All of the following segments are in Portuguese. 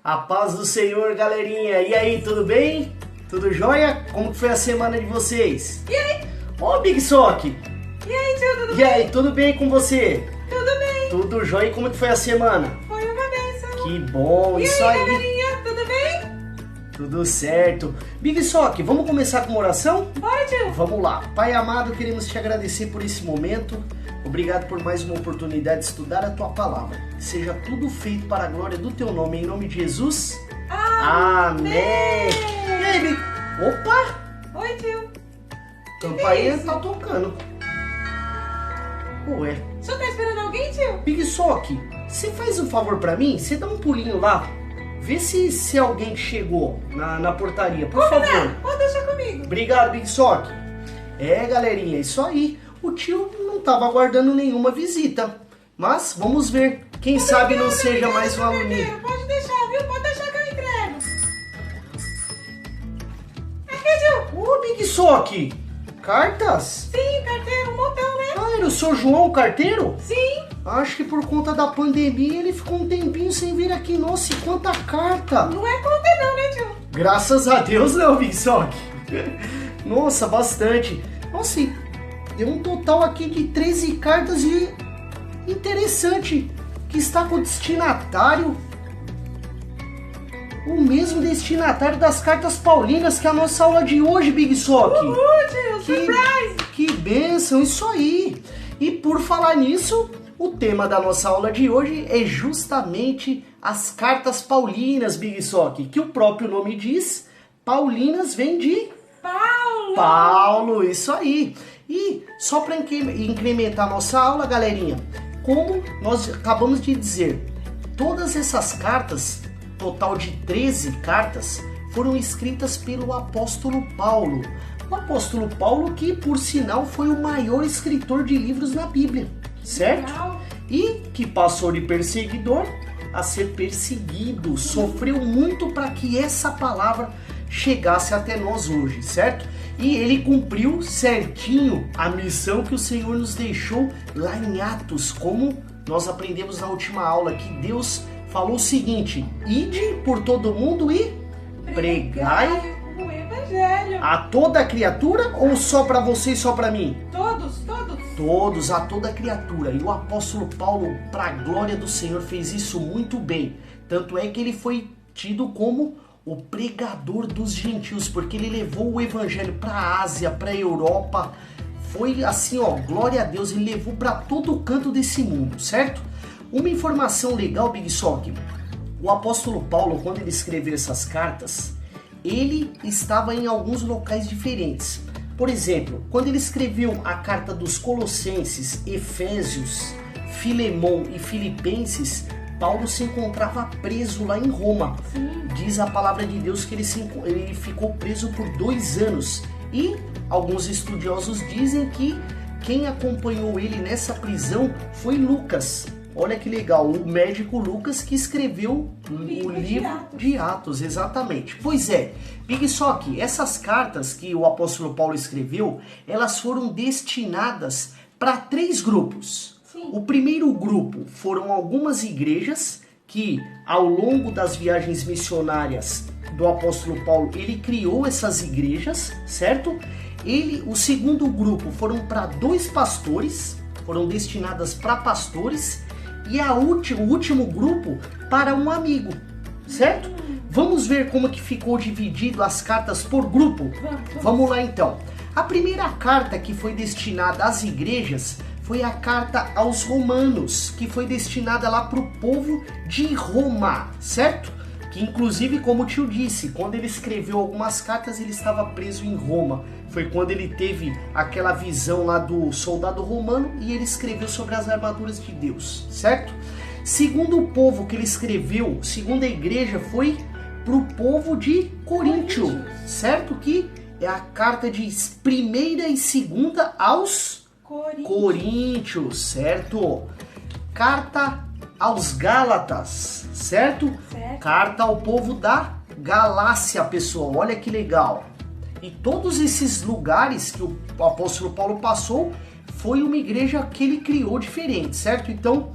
A paz do Senhor, galerinha. E aí, tudo bem? Tudo jóia? Como que foi a semana de vocês? E aí? Ô, Big Sock! E aí, tio, tudo bem? E aí, tudo bem com você? Tudo bem. Tudo jóia? E como que foi a semana? Foi uma bênção. Que bom, E isso aí, aí. galerinha, tudo bem? Tudo certo. Big Sock, vamos começar com uma oração? Bora, tio. Vamos lá. Pai amado, queremos te agradecer por esse momento. Obrigado por mais uma oportunidade de estudar a tua palavra. Seja tudo feito para a glória do teu nome, em nome de Jesus. Amém. E aí, Big? Opa! Oi, tio. Campainha isso? tá tocando. Ué. O senhor tá esperando alguém, tio? Big Sock, você faz um favor pra mim? Você dá um pulinho lá. Vê se alguém chegou na portaria, por favor. Não, pode deixar comigo. Obrigado, Big Sock. É, galerinha, isso aí. O tio não tava aguardando nenhuma visita. Mas vamos ver. Quem sabe não seja mais um aluninho. Pode deixar, viu? Pode deixar que eu entrego. Aqui, tio. Ô, Big Sock. Cartas? Sim, carteiro, um montão, né? Ah, era o seu João, o carteiro? Sim. Acho que por conta da pandemia ele ficou um tempinho sem vir aqui. Nossa, e quanta carta! Não é conta não, né, tio? Graças a Deus não, Big Sock. Nossa, bastante. Nossa, e deu um total aqui de 13 cartas e interessante que está com o destinatário. O mesmo destinatário das cartas paulinas que é a nossa aula de hoje, Big Sock. Uhul, tio, surprise! Que bênção, isso aí. E por falar nisso, o tema da nossa aula de hoje é justamente as cartas paulinas, Big Sock, que o próprio nome diz, paulinas vem de Paulo, isso aí. E só para incrementar a nossa aula, galerinha, como nós acabamos de dizer, todas essas cartas, total de 13 cartas, foram escritas pelo apóstolo Paulo. O apóstolo Paulo que, por sinal, foi o maior escritor de livros na Bíblia, certo? Legal. E que passou de perseguidor a ser perseguido, sofreu muito para que essa palavra chegasse até nós hoje, certo? E ele cumpriu certinho a missão que o Senhor nos deixou lá em Atos, como nós aprendemos na última aula, que Deus falou o seguinte: ide por todo mundo e pregai o evangelho. a toda criatura, ou só para você e só para mim? Todos. Todos, a toda criatura. E o apóstolo Paulo, para a glória do Senhor, fez isso muito bem. Tanto é que ele foi tido como o pregador dos gentios, porque ele levou o evangelho para a Ásia, para a Europa. Foi assim, ó, glória a Deus, ele levou para todo canto desse mundo, certo? Uma informação legal, Big Sock, o apóstolo Paulo, quando ele escreveu essas cartas, ele estava em alguns locais diferentes. Por exemplo, quando ele escreveu a carta dos Colossenses, Efésios, Filemão e Filipenses, Paulo se encontrava preso lá em Roma. Sim. Diz a palavra de Deus que ele ficou preso por 2 anos. E alguns estudiosos dizem que quem acompanhou ele nessa prisão foi Lucas. Olha que legal, o médico Lucas que escreveu o livro de Atos, exatamente. Pois é, Big Sock, essas cartas que o apóstolo Paulo escreveu, elas foram destinadas para 3 grupos. Sim. O primeiro grupo foram algumas igrejas que, ao longo das viagens missionárias do apóstolo Paulo, ele criou essas igrejas, certo? O segundo grupo foram para 2 pastores, foram destinadas para pastores, e o último grupo para um amigo, certo? Vamos ver como que ficou dividido as cartas por grupo? Vamos lá então. A primeira carta que foi destinada às igrejas foi a carta aos romanos, que foi destinada lá para o povo de Roma, certo? Que inclusive, como o tio disse, quando ele escreveu algumas cartas, ele estava preso em Roma. Foi quando ele teve aquela visão lá do soldado romano e ele escreveu sobre as armaduras de Deus, certo? Segundo o povo que ele escreveu, segunda igreja, foi para o povo de Coríntio, certo? Que é a carta de 1ª e 2ª aos Coríntios, certo? Carta aos Gálatas, certo? Carta ao povo da Galácia, pessoal, olha que legal. E todos esses lugares que o apóstolo Paulo passou, foi uma igreja que ele criou diferente, certo? Então,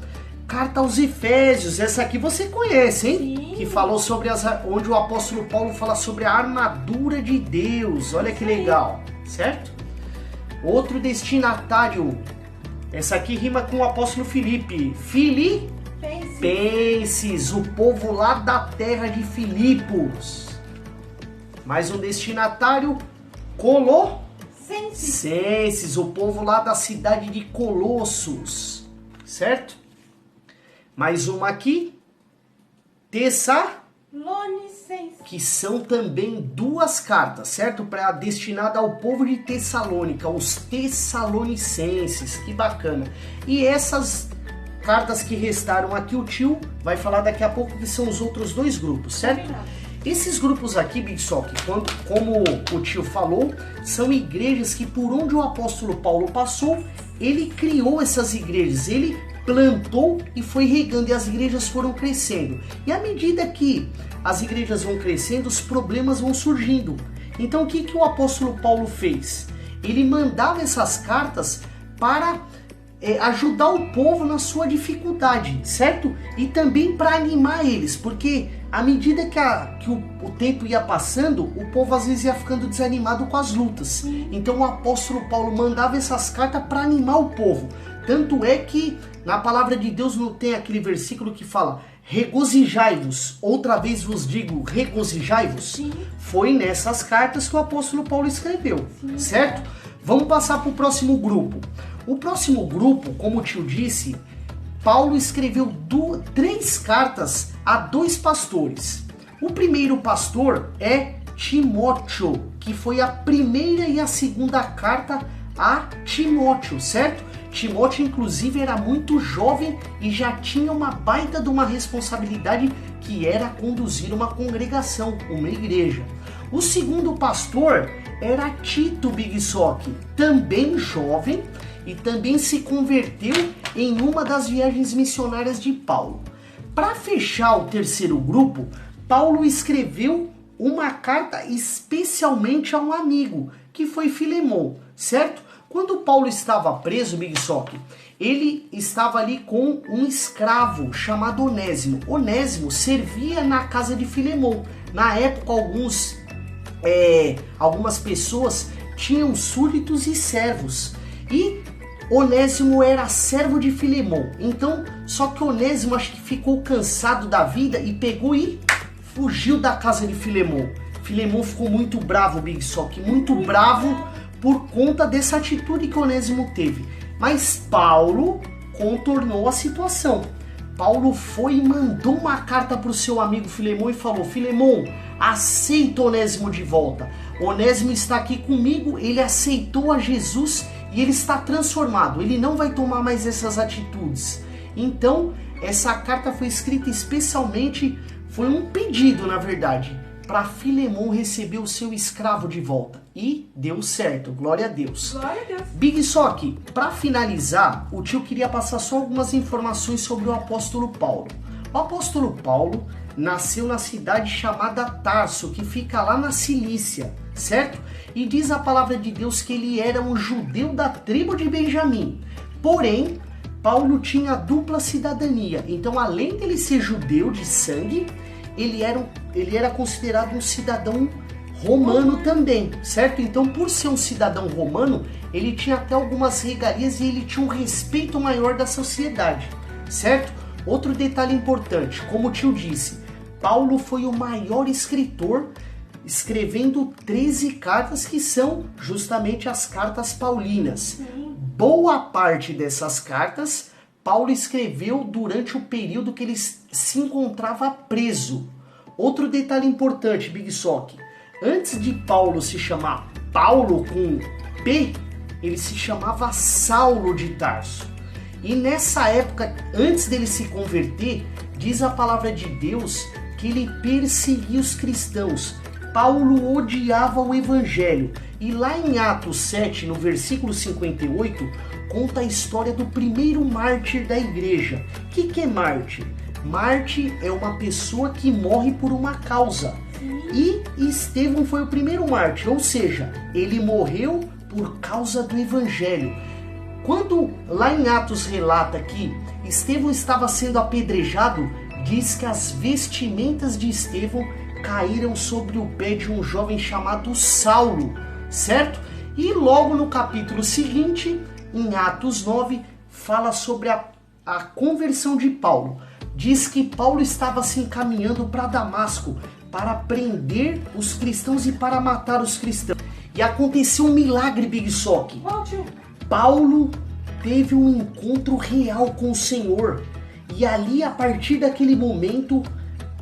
carta aos Efésios. Essa aqui você conhece, hein? Sim. Que falou sobre onde o apóstolo Paulo fala sobre a armadura de Deus. Olha que legal, certo? Outro destinatário. Essa aqui rima com o apóstolo Filipe. Filipenses, o povo lá da terra de Filipos. Mais um destinatário. Colossenses, o povo lá da cidade de Colossos, certo? Mais uma aqui, Tessalonicenses, que são também duas cartas, certo? Destinada ao povo de Tessalônica, os Tessalonicenses, que bacana. E essas cartas que restaram aqui, o tio vai falar daqui a pouco que são os outros dois grupos, certo? Esses grupos aqui, Big Sock, como o tio falou, são igrejas que por onde o apóstolo Paulo passou, ele criou essas igrejas, ele plantou e foi regando e as igrejas foram crescendo. E à medida que as igrejas vão crescendo, os problemas vão surgindo. Então o que o apóstolo Paulo fez? Ele mandava essas cartas para ajudar o povo na sua dificuldade, certo? E também para animar eles, porque à medida que o tempo ia passando, o povo às vezes ia ficando desanimado com as lutas. Então o apóstolo Paulo mandava essas cartas para animar o povo. Tanto é que na palavra de Deus não tem aquele versículo que fala regozijai-vos, outra vez vos digo regozijai-vos. Foi nessas cartas que o apóstolo Paulo escreveu, certo? Vamos passar para o próximo grupo. O próximo grupo, como o tio disse, Paulo escreveu 3 cartas a 2 pastores. O primeiro pastor é Timóteo, que foi a primeira e a segunda carta a Timóteo, certo? Timóteo, inclusive, era muito jovem e já tinha uma baita de uma responsabilidade que era conduzir uma congregação, uma igreja. O segundo pastor era Tito, Big Sock, também jovem, e também se converteu em uma das viagens missionárias de Paulo. Para fechar o terceiro grupo, Paulo escreveu uma carta especialmente a um amigo, que foi Filemon, certo? Quando Paulo estava preso, Big Sock, ele estava ali com um escravo chamado Onésimo. Onésimo servia na casa de Filemon. Na época, algumas pessoas tinham súditos e servos. E Onésimo era servo de Filemon. Então, só que Onésimo acho que ficou cansado da vida e pegou e fugiu da casa de Filemon. Filemon ficou muito bravo, Big Sock, muito bravo por conta dessa atitude que Onésimo teve. Mas Paulo contornou a situação. Paulo foi e mandou uma carta para o seu amigo Filemon e falou: Filemon, aceita Onésimo de volta. Onésimo está aqui comigo, ele aceitou a Jesus e ele está transformado, ele não vai tomar mais essas atitudes. Então, essa carta foi escrita especialmente, foi um pedido, na verdade, para Filemon receber o seu escravo de volta. E deu certo, glória a Deus. Glória a Deus. Big Sock, para finalizar, o tio queria passar só algumas informações sobre o apóstolo Paulo. O apóstolo Paulo nasceu na cidade chamada Tarso, que fica lá na Cilícia, certo? E diz a palavra de Deus que ele era um judeu da tribo de Benjamim. Porém, Paulo tinha dupla cidadania. Então, além dele ser judeu de sangue, ele era considerado um cidadão romano também, certo? Então, por ser um cidadão romano, ele tinha até algumas regalias e ele tinha um respeito maior da sociedade, certo? Outro detalhe importante, como o tio disse, Paulo foi o maior escritor, escrevendo 13 cartas que são justamente as cartas paulinas. Boa parte dessas cartas, Paulo escreveu durante o período que ele se encontrava preso. Outro detalhe importante, Big Sock, antes de Paulo se chamar Paulo com P, ele se chamava Saulo de Tarso. E nessa época, antes dele se converter, diz a palavra de Deus que ele perseguia os cristãos. Paulo odiava o evangelho. E lá em Atos 7, no versículo 58, conta a história do primeiro mártir da igreja. O que é mártir? Mártir é uma pessoa que morre por uma causa. E Estevão foi o primeiro mártir, ou seja, ele morreu por causa do evangelho. Quando lá em Atos relata que Estevão estava sendo apedrejado, diz que as vestimentas de Estevão caíram sobre o pé de um jovem chamado Saulo, certo? E logo no capítulo seguinte, em Atos 9, fala sobre a conversão de Paulo. Diz que Paulo estava se encaminhando para Damasco para prender os cristãos e para matar os cristãos. E aconteceu um milagre, Big Sock. Paulo teve um encontro real com o Senhor. E ali, a partir daquele momento,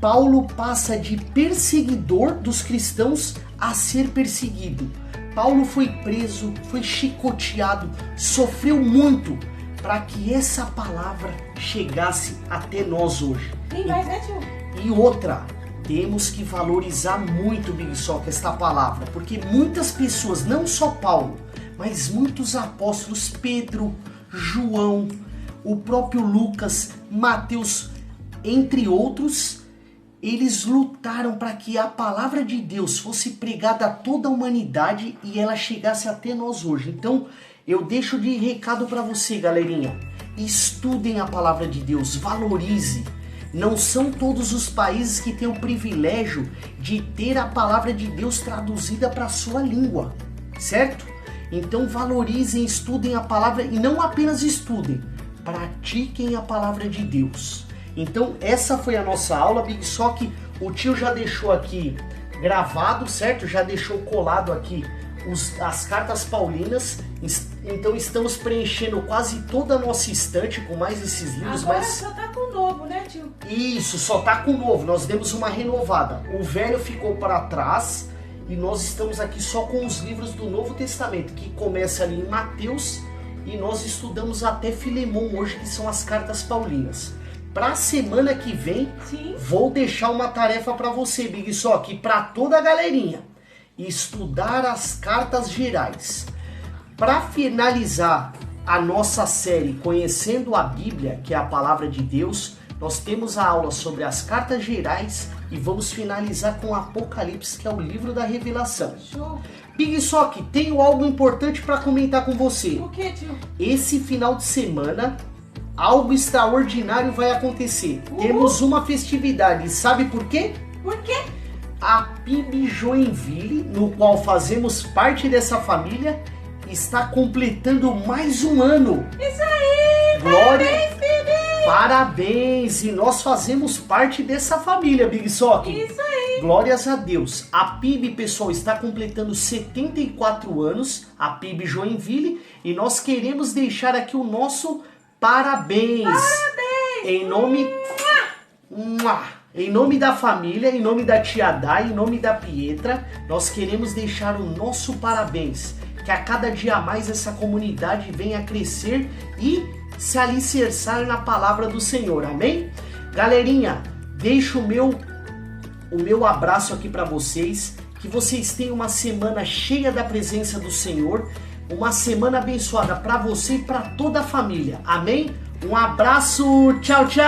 Paulo passa de perseguidor dos cristãos a ser perseguido. Paulo foi preso, foi chicoteado, sofreu muito para que essa palavra chegasse até nós hoje. E outra, temos que valorizar muito, Big Sock, esta palavra, porque muitas pessoas, não só Paulo, mas muitos apóstolos, Pedro, João, o próprio Lucas, Mateus, entre outros, eles lutaram para que a palavra de Deus fosse pregada a toda a humanidade e ela chegasse até nós hoje. Então, eu deixo de recado para você, galerinha. Estudem a palavra de Deus, valorize. Não são todos os países que têm o privilégio de ter a palavra de Deus traduzida para a sua língua, certo? Então valorizem, estudem a palavra e não apenas estudem, pratiquem a palavra de Deus. Então essa foi a nossa aula, Big Sock. O tio já deixou aqui gravado, certo? Já deixou colado aqui as cartas paulinas. Então estamos preenchendo quase toda a nossa estante com mais esses livros. Agora só tá com novo, né, tio? Isso, só tá com novo. Nós demos uma renovada. O velho ficou para trás e nós estamos aqui só com os livros do Novo Testamento, que começa ali em Mateus e nós estudamos até Filemão hoje, que são as cartas paulinas. Para a semana que vem, sim, vou deixar uma tarefa para você, Big Sock, para toda a galerinha. Estudar as cartas gerais. Para finalizar a nossa série Conhecendo a Bíblia, que é a palavra de Deus, nós temos a aula sobre as cartas gerais e vamos finalizar com Apocalipse, que é o livro da revelação. Show. Big Sock, tenho algo importante para comentar com você. O que, tio? Esse final de semana, algo extraordinário vai acontecer. Temos uma festividade, sabe por quê? Por quê? A PIB Joinville, no qual fazemos parte dessa família, está completando mais um ano. Isso aí! Glória! Parabéns, bebê! Parabéns! E nós fazemos parte dessa família, Big Sock. Isso aí! Glórias a Deus. A PIB, pessoal, está completando 74 anos, a PIB Joinville, e nós queremos deixar aqui o nosso parabéns. Parabéns! Em nome... Em nome da família, em nome da tia Dai, em nome da Pietra, nós queremos deixar o nosso parabéns. Que a cada dia mais essa comunidade venha crescer e se alicerçar na palavra do Senhor, amém? Galerinha, deixo o meu abraço aqui para vocês, que vocês tenham uma semana cheia da presença do Senhor, uma semana abençoada para você e para toda a família, amém? Um abraço, tchau, tchau!